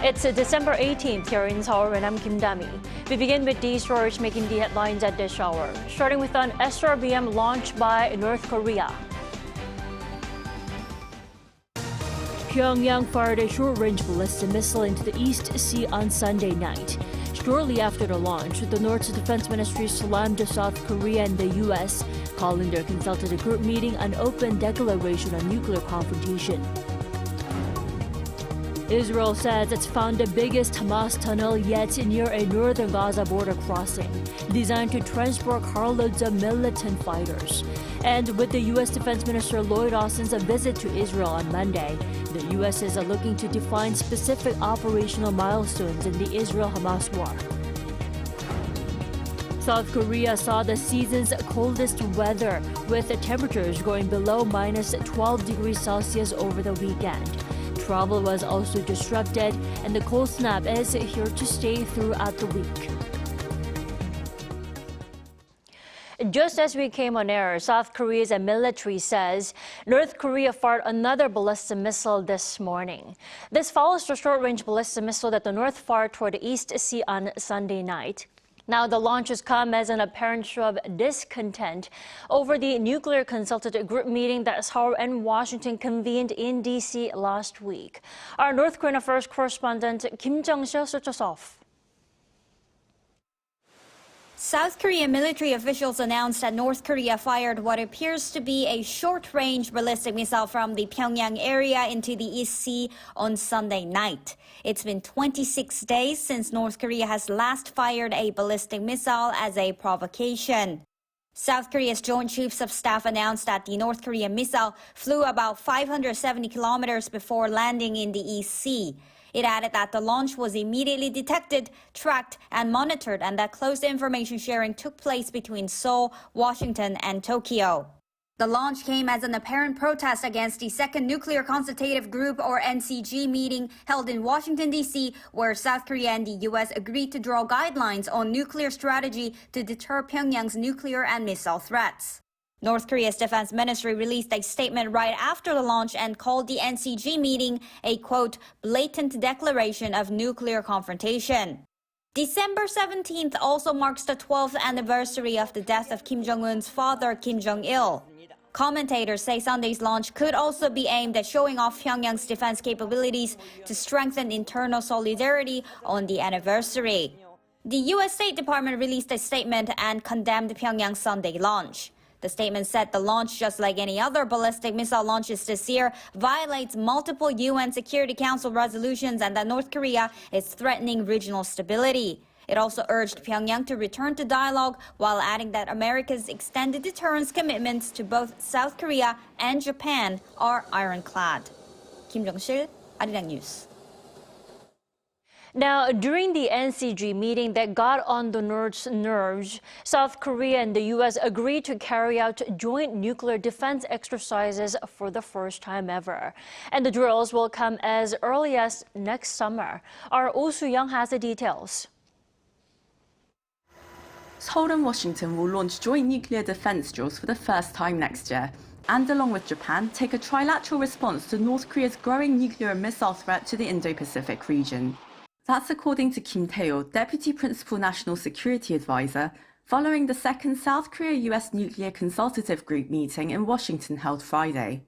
It's December 18th here in Seoul, and I'm Kim Dami. We begin with these stories making the headlines at this hour, starting with an SRBM launched by North Korea. Pyongyang fired a short-range ballistic missile into the East Sea on Sunday night. Shortly after the launch, the North's defense ministry slammed South Korea and the U.S., calling their consultative group meeting an open declaration on nuclear confrontation. Israel says it's found the biggest Hamas tunnel yet near a northern Gaza border crossing, designed to transport carloads of militant fighters. And with the U.S. Defense Minister Lloyd Austin's visit to Israel on Monday, the U.S. is looking to define specific operational milestones in the Israel-Hamas war. South Korea saw the season's coldest weather, with the temperatures going below minus 12 degrees Celsius over the weekend. Travel was also disrupted, and the cold snap is here to stay throughout the week. Just as we came on air, South Korea's military says North Korea fired another ballistic missile this morning. This follows the short-range ballistic missile that the North fired toward the East Sea on Sunday night. Now, the launches come as an apparent show of discontent over the nuclear consultative group meeting that Seoul and Washington convened in D.C. last week. Our North Korean affairs correspondent Kim Jung-sil starts us off. South Korean military officials announced that North Korea fired what appears to be a short-range ballistic missile from the Pyongyang area into the East Sea on Sunday night. It's been 26 days since North Korea has last fired a ballistic missile as a provocation. South Korea's Joint Chiefs of Staff announced that the North Korean missile flew about 570 kilometers before landing in the East Sea. It added that the launch was immediately detected, tracked, and monitored, and that close information sharing took place between Seoul, Washington, and Tokyo. The launch came as an apparent protest against the Second Nuclear Consultative Group, or NCG, meeting held in Washington, D.C., where South Korea and the U.S. agreed to draw guidelines on nuclear strategy to deter Pyongyang's nuclear and missile threats. North Korea's defense ministry released a statement right after the launch and called the NCG meeting a, quote, blatant declaration of nuclear confrontation. December 17th also marks the 12th anniversary of the death of Kim Jong-un's father, Kim Jong-il. Commentators say Sunday's launch could also be aimed at showing off Pyongyang's defense capabilities to strengthen internal solidarity on the anniversary. The U.S. State Department released a statement and condemned Pyongyang's Sunday launch. The statement said the launch, just like any other ballistic missile launches this year, violates multiple UN Security Council resolutions and that North Korea is threatening regional stability. It also urged Pyongyang to return to dialogue while adding that America's extended deterrence commitments to both South Korea and Japan are ironclad. Kim Jung-sil, Arirang News. Now, during the NCG meeting that got on the North's nerves, South Korea and the U.S. agreed to carry out joint nuclear defense exercises for the first time ever. And the drills will come as early as next summer. Our Oh Soo-young has the details. Seoul and Washington will launch joint nuclear defense drills for the first time next year, and along with Japan, take a trilateral response to North Korea's growing nuclear and missile threat to the Indo-Pacific region. That's according to Kim Tae-ho, Deputy Principal National Security Advisor, following the second South Korea-US Nuclear Consultative Group meeting in Washington held Friday.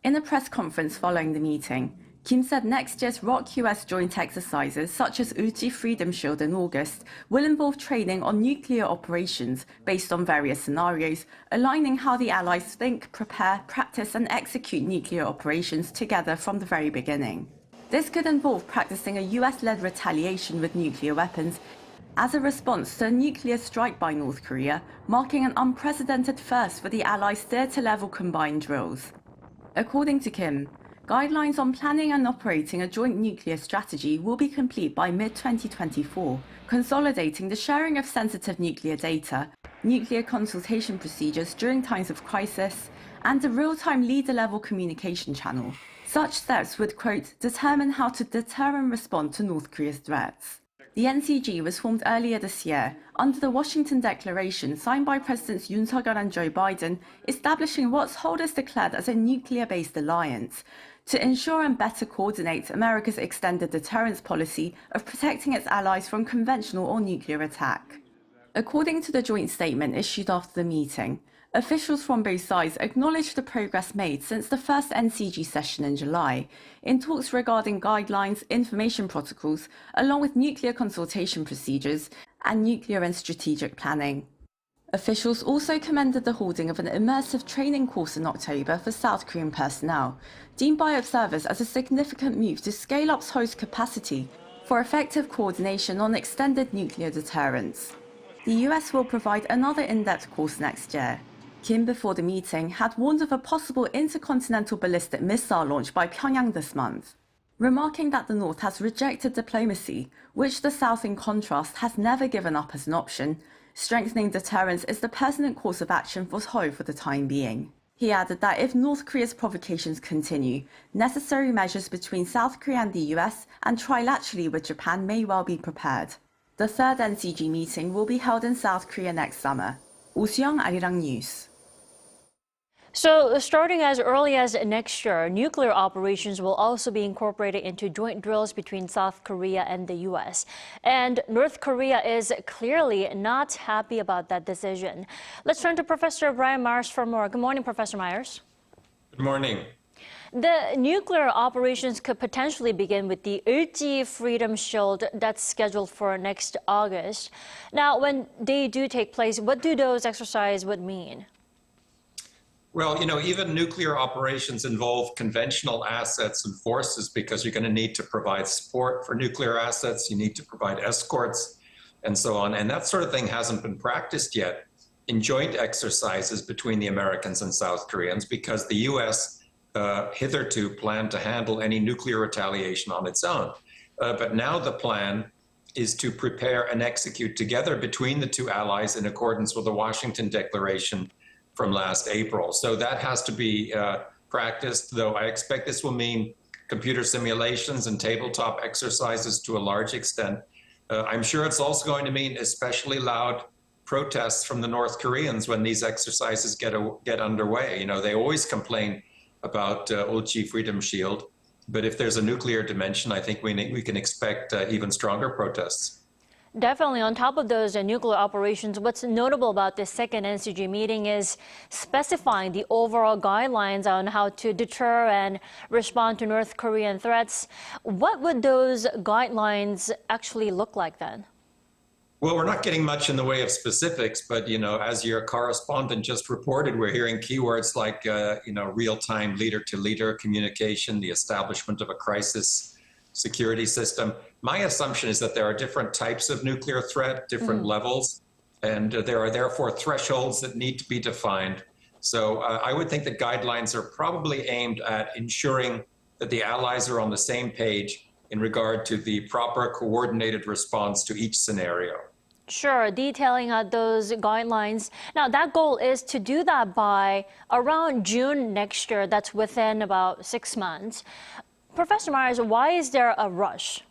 In a press conference following the meeting, Kim said next year's ROK-US joint exercises, such as Uji Freedom Shield in August, will involve training on nuclear operations based on various scenarios, aligning how the allies think, prepare, practice and execute nuclear operations together from the very beginning. This could involve practicing a US-led retaliation with nuclear weapons as a response to a nuclear strike by North Korea, marking an unprecedented first for the Allies' theatre-level combined drills. According to Kim, guidelines on planning and operating a joint nuclear strategy will be complete by mid-2024, consolidating the sharing of sensitive nuclear data, nuclear consultation procedures during times of crisis, and a real-time leader-level communication channel. Such steps would, quote, determine how to deter and respond to North Korea's threats. The NCG was formed earlier this year under the Washington Declaration signed by Presidents Yoon Suk-yeol and Joe Biden, establishing what Seoul has declared as a nuclear-based alliance to ensure and better coordinate America's extended deterrence policy of protecting its allies from conventional or nuclear attack. According to the joint statement issued after the meeting, officials from both sides acknowledged the progress made since the first NCG session in July in talks regarding guidelines, information protocols, along with nuclear consultation procedures and nuclear and strategic planning. Officials also commended the holding of an immersive training course in October for South Korean personnel, deemed by observers as a significant move to scale up Seoul's capacity for effective coordination on extended nuclear deterrence. The US will provide another in-depth course next year. Kim, before the meeting, had warned of a possible intercontinental ballistic missile launch by Pyongyang this month, remarking that the North has rejected diplomacy, which the South, in contrast, has never given up as an option. Strengthening deterrence is the pertinent course of action for Seoul for the time being. He added that if North Korea's provocations continue, necessary measures between South Korea and the US and trilaterally with Japan may well be prepared. The third NCG meeting will be held in South Korea next summer. Oh Soo-young, Arirang News. So, starting as early as next year, nuclear operations will also be incorporated into joint drills between South Korea and the U.S. And North Korea is clearly not happy about that decision. Let's turn to Professor Brian Myers for more. Good morning, Professor Myers. Good morning. The nuclear operations could potentially begin with the Ulchi Freedom Shield that's scheduled for next August. Now, when they do take place, what do those exercises would mean? Well, even nuclear operations involve conventional assets and forces because you're going to need to provide support for nuclear assets. You need to provide escorts and so on. And that sort of thing hasn't been practiced yet in joint exercises between the Americans and South Koreans because the U.S. Hitherto planned to handle any nuclear retaliation on its own. But now the plan is to prepare and execute together between the two allies in accordance with the Washington Declaration from last April. So that has to be practiced, though I expect this will mean computer simulations and tabletop exercises to a large extent. I'm sure it's also going to mean especially loud protests from the North Koreans when these exercises get underway. They always complain about Ulchi Freedom Shield, but if there's a nuclear dimension, I think we can expect even stronger protests. Definitely. On top of those nuclear operations, what's notable about this second NCG meeting is specifying the overall guidelines on how to deter and respond to North Korean threats. What would those guidelines actually look like then? Well, we're not getting much in the way of specifics, but, as your correspondent just reported, we're hearing keywords like, real-time leader-to-leader communication, the establishment of a crisis security system. My assumption is that there are different types of nuclear threat, different levels, and there are therefore thresholds that need to be defined. So I would think that guidelines are probably aimed at ensuring that the allies are on the same page in regard to the proper coordinated response to each scenario. Sure, detailing out those guidelines. Now, that goal is to do that by around June next year. That's within about 6 months. Professor Myers, why is there a rush?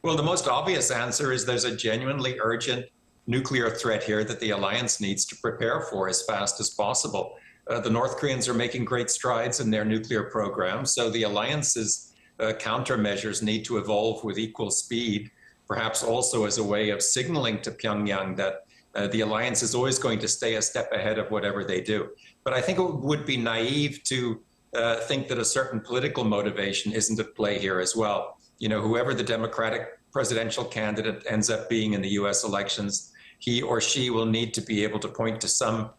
Well, the most obvious answer is there's a genuinely urgent nuclear threat here that the alliance needs to prepare for as fast as possible. The North Koreans are making great strides in their nuclear program, so the alliance's countermeasures need to evolve with equal speed, perhaps also as a way of signaling to Pyongyang that the alliance is always going to stay a step ahead of whatever they do. But I think it would be naive to think that a certain political motivation isn't at play here as well. Whoever the Democratic presidential candidate ends up being in the U.S. elections, he or she will need to be able to point to some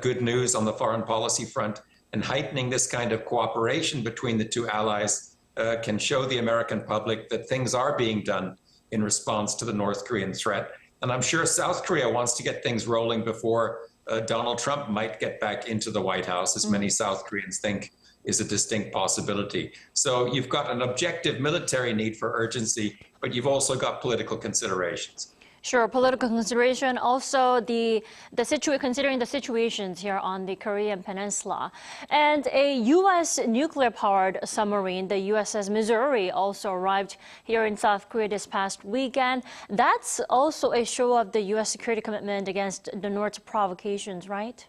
good news on the foreign policy front, and heightening this kind of cooperation between the two allies can show the American public that things are being done in response to the North Korean threat. And I'm sure South Korea wants to get things rolling before Donald Trump might get back into the White House, as many South Koreans think is a distinct possibility. So you've got an objective military need for urgency, but you've also got political considerations. Sure, political consideration, also considering the situations here on the Korean Peninsula. And a U.S. nuclear-powered submarine, the USS Missouri, also arrived here in South Korea this past weekend. That's also a show of the U.S. security commitment against the North's provocations, right?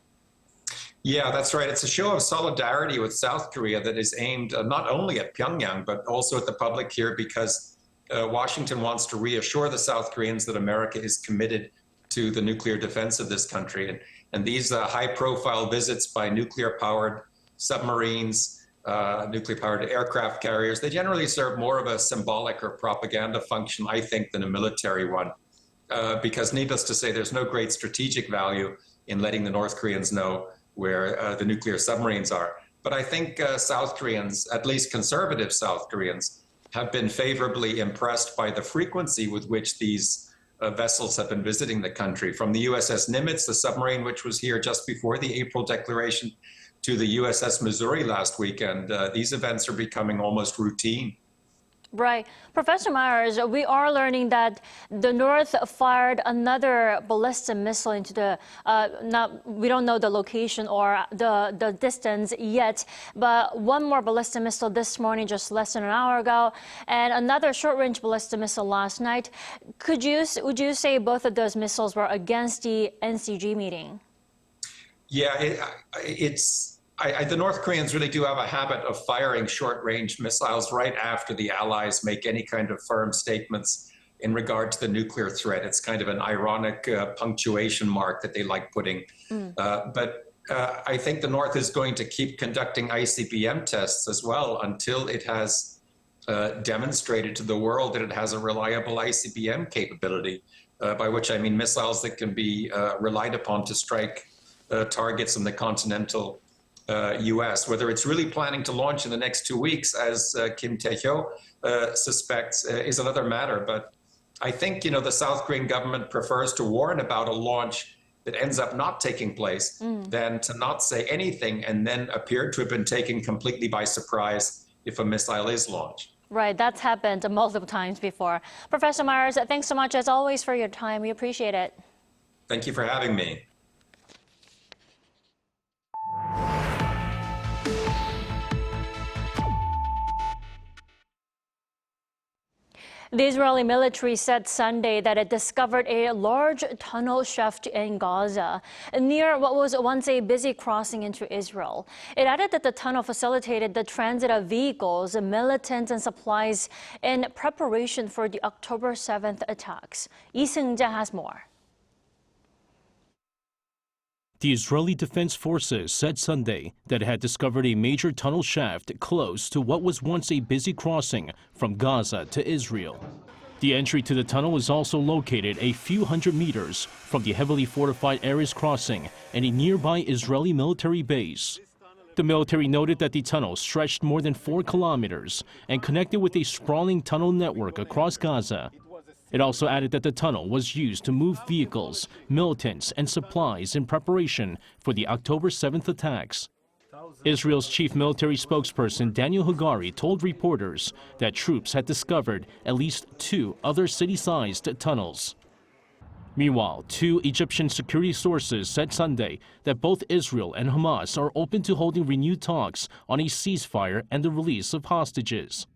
Yeah, that's right. It's a show of solidarity with South Korea that is aimed not only at Pyongyang, but also at the public here, because Washington wants to reassure the South Koreans that America is committed to the nuclear defense of this country. And these high-profile visits by nuclear-powered submarines, nuclear-powered aircraft carriers, they generally serve more of a symbolic or propaganda function, I think, than a military one. Because needless to say, there's no great strategic value in letting the North Koreans know where the nuclear submarines are. But I think South Koreans, at least conservative South Koreans, have been favorably impressed by the frequency with which these vessels have been visiting the country. From the USS Nimitz, the submarine which was here just before the April declaration, to the USS Missouri last weekend, these events are becoming almost routine. Right. Professor Myers, we are learning that the North fired another ballistic missile into the, we don't know the location or the distance yet, but one more ballistic missile this morning, just less than an hour ago, and another short-range ballistic missile last night. Would you say both of those missiles were against the NCG meeting? Yeah, the North Koreans really do have a habit of firing short-range missiles right after the Allies make any kind of firm statements in regard to the nuclear threat. It's kind of an ironic punctuation mark that they like putting. But I think the North is going to keep conducting ICBM tests as well until it has demonstrated to the world that it has a reliable ICBM capability, by which I mean missiles that can be relied upon to strike targets in the continental US. Whether it's really planning to launch in the next 2 weeks, as Kim Tae-hyo suspects, is another matter. But I think, the South Korean government prefers to warn about a launch that ends up not taking place than to not say anything and then appear to have been taken completely by surprise if a missile is launched. Right, that's happened multiple times before. Professor Myers, thanks so much as always for your time. We appreciate it. Thank you for having me. The Israeli military said Sunday that it discovered a large tunnel shaft in Gaza, near what was once a busy crossing into Israel. It added that the tunnel facilitated the transit of vehicles, militants, and supplies in preparation for the October 7th attacks. Lee Seung-ja has more. The Israeli Defense Forces said Sunday that it had discovered a major tunnel shaft close to what was once a busy crossing from Gaza to Israel. The entry to the tunnel is also located a few hundred meters from the heavily fortified Erez crossing and a nearby Israeli military base. The military noted that the tunnel stretched more than 4 kilometers and connected with a sprawling tunnel network across Gaza. It also added that the tunnel was used to move vehicles, militants, and supplies in preparation for the October 7th attacks. Israel's chief military spokesperson Daniel Hagari told reporters that troops had discovered at least 2 other city-sized tunnels. Meanwhile, 2 Egyptian security sources said Sunday that both Israel and Hamas are open to holding renewed talks on a ceasefire and the release of hostages.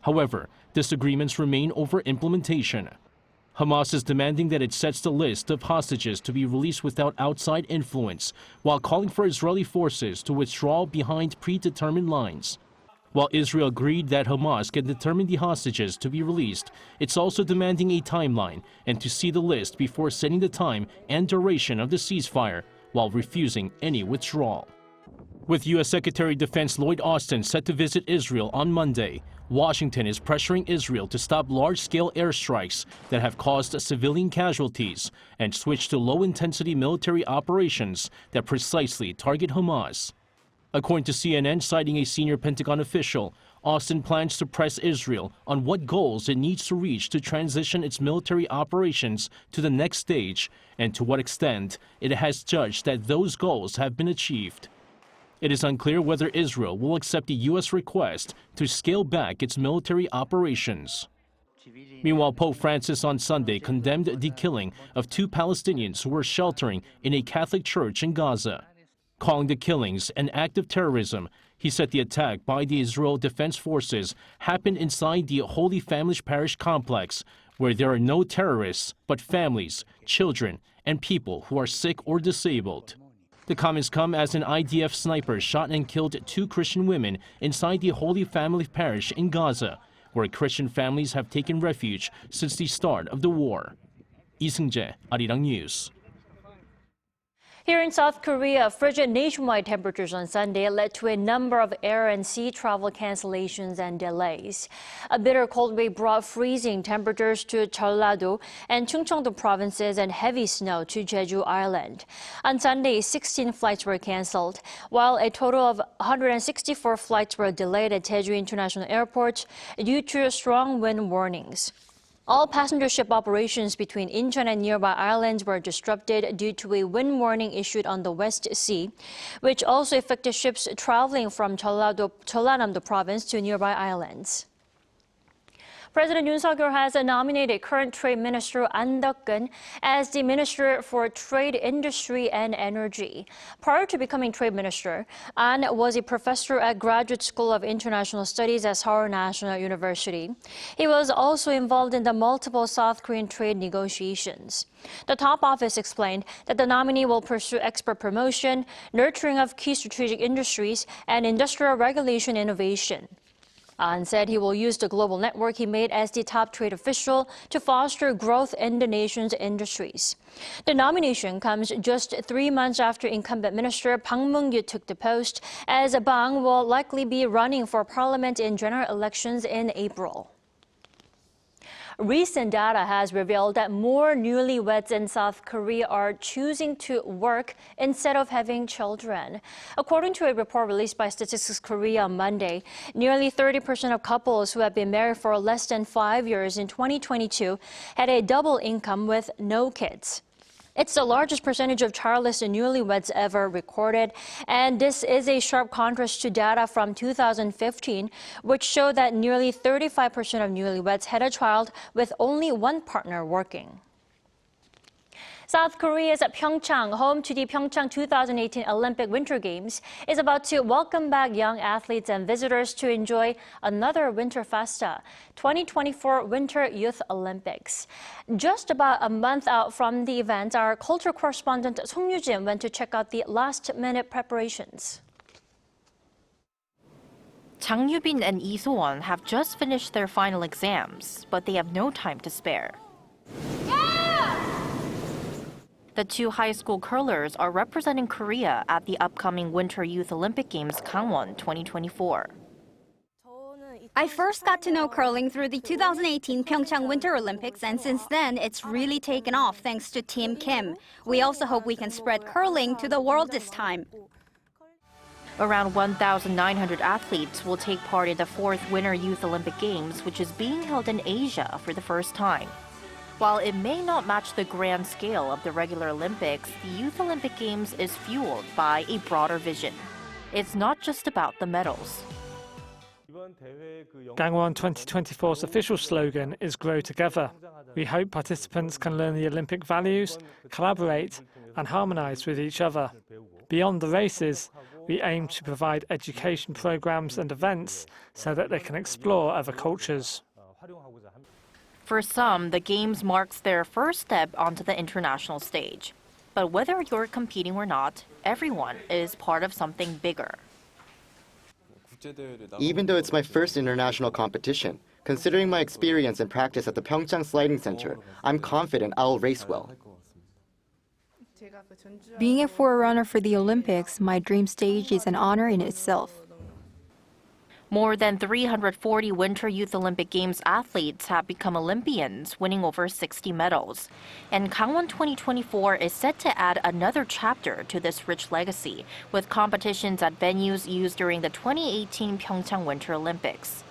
However, disagreements remain over implementation. Hamas is demanding that it sets the list of hostages to be released without outside influence, while calling for Israeli forces to withdraw behind predetermined lines. While Israel agreed that Hamas can determine the hostages to be released, it's also demanding a timeline and to see the list before setting the time and duration of the ceasefire, while refusing any withdrawal. With U.S. Secretary of Defense Lloyd Austin set to visit Israel on Monday, Washington is pressuring Israel to stop large-scale airstrikes that have caused civilian casualties and switch to low-intensity military operations that precisely target Hamas. According to CNN, citing a senior Pentagon official, Austin plans to press Israel on what goals it needs to reach to transition its military operations to the next stage and to what extent it has judged that those goals have been achieved. It is unclear whether Israel will accept the U.S. request to scale back its military operations. Meanwhile, Pope Francis on Sunday condemned the killing of 2 Palestinians who were sheltering in a Catholic church in Gaza. Calling the killings an act of terrorism, he said the attack by the Israel Defense Forces happened inside the Holy Family Parish complex, where there are no terrorists but families, children, and people who are sick or disabled. The comments come as an IDF sniper shot and killed 2 Christian women inside the Holy Family Parish in Gaza, where Christian families have taken refuge since the start of the war. Lee Seung-jae, Arirang News. Here in South Korea, frigid nationwide temperatures on Sunday led to a number of air and sea travel cancellations and delays. A bitter cold wave brought freezing temperatures to Jeollado and Chungcheong-do provinces and heavy snow to Jeju Island. On Sunday, 16 flights were canceled, while a total of 164 flights were delayed at Jeju International Airport due to strong wind warnings. All passenger ship operations between Incheon and nearby islands were disrupted due to a wind warning issued on the West Sea, which also affected ships traveling from Jeollanam-do province to nearby islands. President Yoon Suk-yeol has nominated current Trade Minister Ahn Duk-geun as the Minister for Trade, Industry and Energy. Prior to becoming Trade Minister, Ahn was a professor at Graduate School of International Studies at Seoul National University. He was also involved in the multiple South Korean trade negotiations. The top office explained that the nominee will pursue export promotion, nurturing of key strategic industries, and industrial regulation innovation. Ahn said he will use the global network he made as the top trade official to foster growth in the nation's industries. The nomination comes just 3 months after incumbent minister Bang Mung-gyu took the post, as Bang will likely be running for parliament in general elections in April. Recent data has revealed that more newlyweds in South Korea are choosing to work instead of having children. According to a report released by Statistics Korea on Monday, nearly 30% of couples who have been married for less than 5 years in 2022 had a double income with no kids. It's the largest percentage of childless newlyweds ever recorded, and this is a sharp contrast to data from 2015, which showed that nearly 35% of newlyweds had a child with only one partner working. South Korea's Pyeongchang, home to the Pyeongchang 2018 Olympic Winter Games, is about to welcome back young athletes and visitors to enjoy another Winter Festa, 2024 Winter Youth Olympics. Just about a month out from the event, our culture correspondent Song Yoo-jin went to check out the last-minute preparations. Chang Yu-bin and Lee So-won have just finished their final exams, but they have no time to spare. The 2 high school curlers are representing Korea at the upcoming Winter Youth Olympic Games Gangwon 2024. I first got to know curling through the 2018 Pyeongchang Winter Olympics, and since then, it's really taken off thanks to Team Kim. We also hope we can spread curling to the world this time. Around 1,900 athletes will take part in the 4th Winter Youth Olympic Games, which is being held in Asia for the first time. While it may not match the grand scale of the regular Olympics, the Youth Olympic Games is fueled by a broader vision. It's not just about the medals. Gangwon 2024's official slogan is Grow Together. We hope participants can learn the Olympic values, collaborate and harmonise with each other. Beyond the races, we aim to provide education programs and events so that they can explore other cultures. For some, the Games marks their first step onto the international stage. But whether you're competing or not, everyone is part of something bigger. Even though it's my first international competition, considering my experience and practice at the Pyeongchang Sliding Center, I'm confident I'll race well. Being a forerunner for the Olympics, my dream stage is an honor in itself. More than 340 Winter Youth Olympic Games athletes have become Olympians, winning over 60 medals. And Gangwon 2024 is set to add another chapter to this rich legacy, with competitions at venues used during the 2018 Pyeongchang Winter Olympics.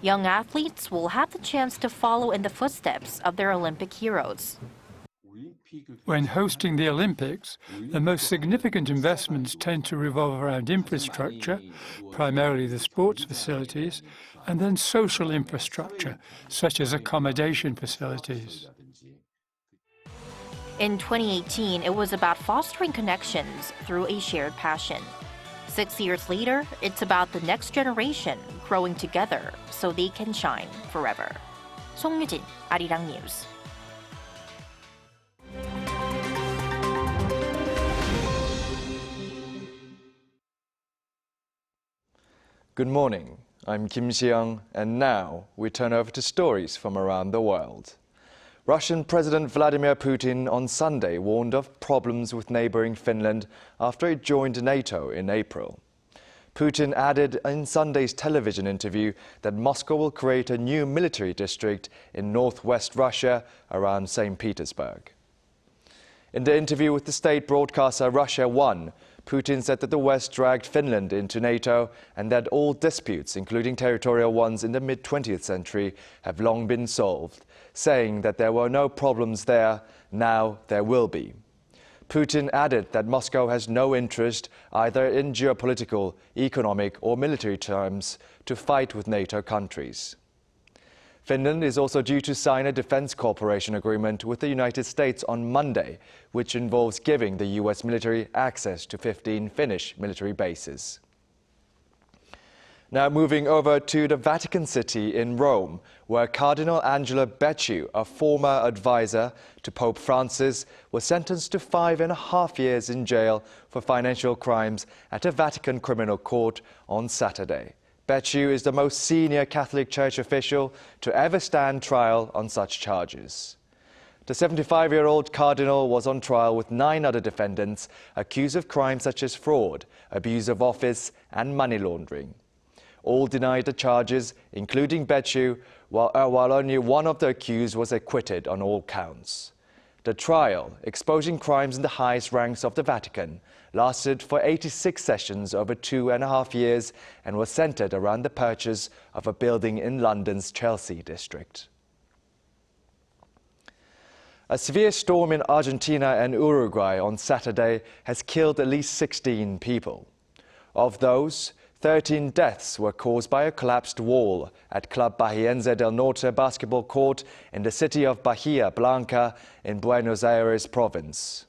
Young athletes will have the chance to follow in the footsteps of their Olympic heroes. When hosting the Olympics, the most significant investments tend to revolve around infrastructure, primarily the sports facilities, and then social infrastructure, such as accommodation facilities. In 2018, it was about fostering connections through a shared passion. 6 years later, it's about the next generation growing together so they can shine forever. Song Yoo-jin, Arirang News. Good morning, I'm Kim Si-young, and now we turn over to stories from around the world. Russian President Vladimir Putin on Sunday warned of problems with neighboring Finland after it joined NATO in April. Putin added in Sunday's television interview that Moscow will create a new military district in northwest Russia around St. Petersburg. In the interview with the state broadcaster Russia 1, Putin said that the West dragged Finland into NATO and that all disputes, including territorial ones in the mid-20th century, have long been solved, saying that there were no problems there, now there will be. Putin added that Moscow has no interest, either in geopolitical, economic or military terms, to fight with NATO countries. Finland is also due to sign a defense cooperation agreement with the United States on Monday, which involves giving the US military access to 15 Finnish military bases. Now moving over to the Vatican City in Rome, where Cardinal Angelo Becciu, a former advisor to Pope Francis, was sentenced to 5.5 years in jail for financial crimes at a Vatican criminal court on Saturday. Becciu is the most senior Catholic Church official to ever stand trial on such charges. The 75-year-old cardinal was on trial with 9 other defendants accused of crimes such as fraud, abuse of office and money laundering. All denied the charges, including Becciu, while only one of the accused was acquitted on all counts. The trial, exposing crimes in the highest ranks of the Vatican, lasted for 86 sessions over 2.5 years and was centered around the purchase of a building in London's Chelsea district. A severe storm in Argentina and Uruguay on Saturday has killed at least 16 people. Of those, 13 deaths were caused by a collapsed wall at Club Bahiense del Norte basketball court in the city of Bahia Blanca in Buenos Aires province.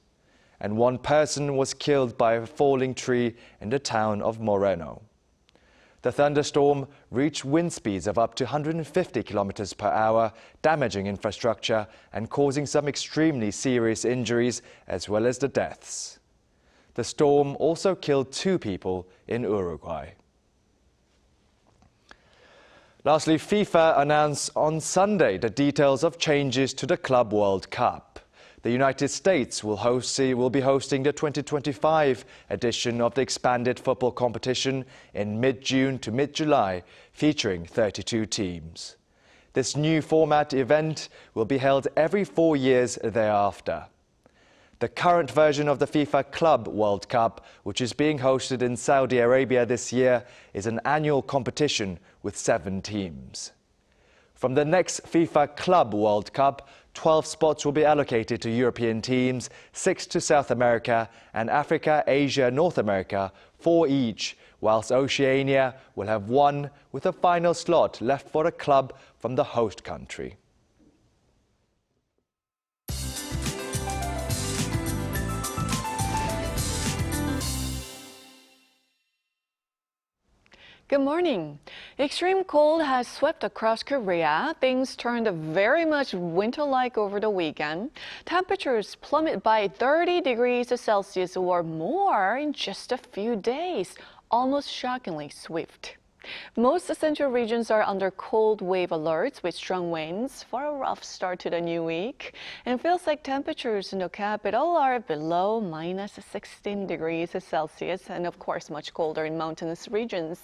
And 1 person was killed by a falling tree in the town of Moreno. The thunderstorm reached wind speeds of up to 150 kilometers per hour, damaging infrastructure and causing some extremely serious injuries as well as the deaths. The storm also killed 2 people in Uruguay. Lastly, FIFA announced on Sunday the details of changes to the Club World Cup. The United States will be hosting the 2025 edition of the expanded football competition in mid-June to mid-July, featuring 32 teams. This new format event will be held every 4 years thereafter. The current version of the FIFA Club World Cup, which is being hosted in Saudi Arabia this year, is an annual competition with 7 teams. From the next FIFA Club World Cup, 12 spots will be allocated to European teams, 6 to South America, and Africa, Asia, North America, 4 each, whilst Oceania will have 1, with a final slot left for a club from the host country. Good morning. Extreme cold has swept across Korea. Things turned very much winter-like over the weekend. Temperatures plummet by 30 degrees Celsius or more in just a few days, almost shockingly swift. Most central regions are under cold wave alerts with strong winds for a rough start to the new week. And it feels like temperatures in the capital are below minus 16 degrees Celsius and of course much colder in mountainous regions.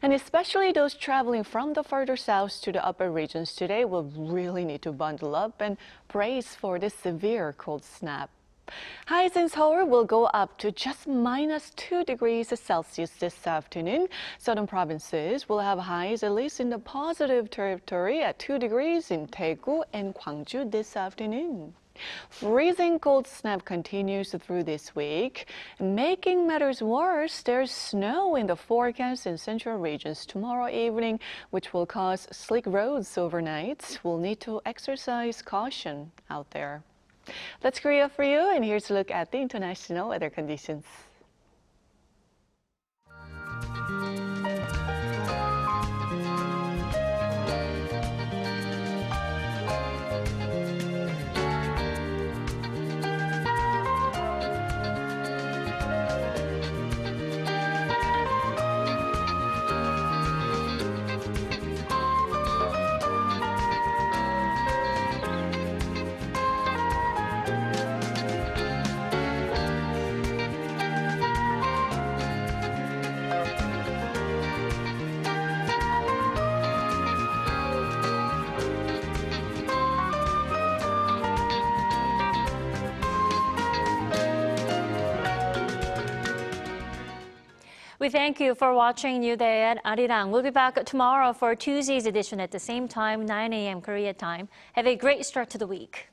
And especially those traveling from the further south to the upper regions today will really need to bundle up and brace for this severe cold snap. Highs in Seoul will go up to just minus 2 degrees Celsius this afternoon. Southern provinces will have highs at least in the positive territory at 2 degrees in Daegu and Gwangju this afternoon. Freezing cold snap continues through this week. Making matters worse, there's snow in the forecast in central regions tomorrow evening, which will cause slick roads overnight. We'll need to exercise caution out there. That's Korea for you, and here's a look at the international weather conditions. We thank you for watching New Day at Arirang. We'll be back tomorrow for Tuesday's edition at the same time, 9 a.m. Korea time. Have a great start to the week.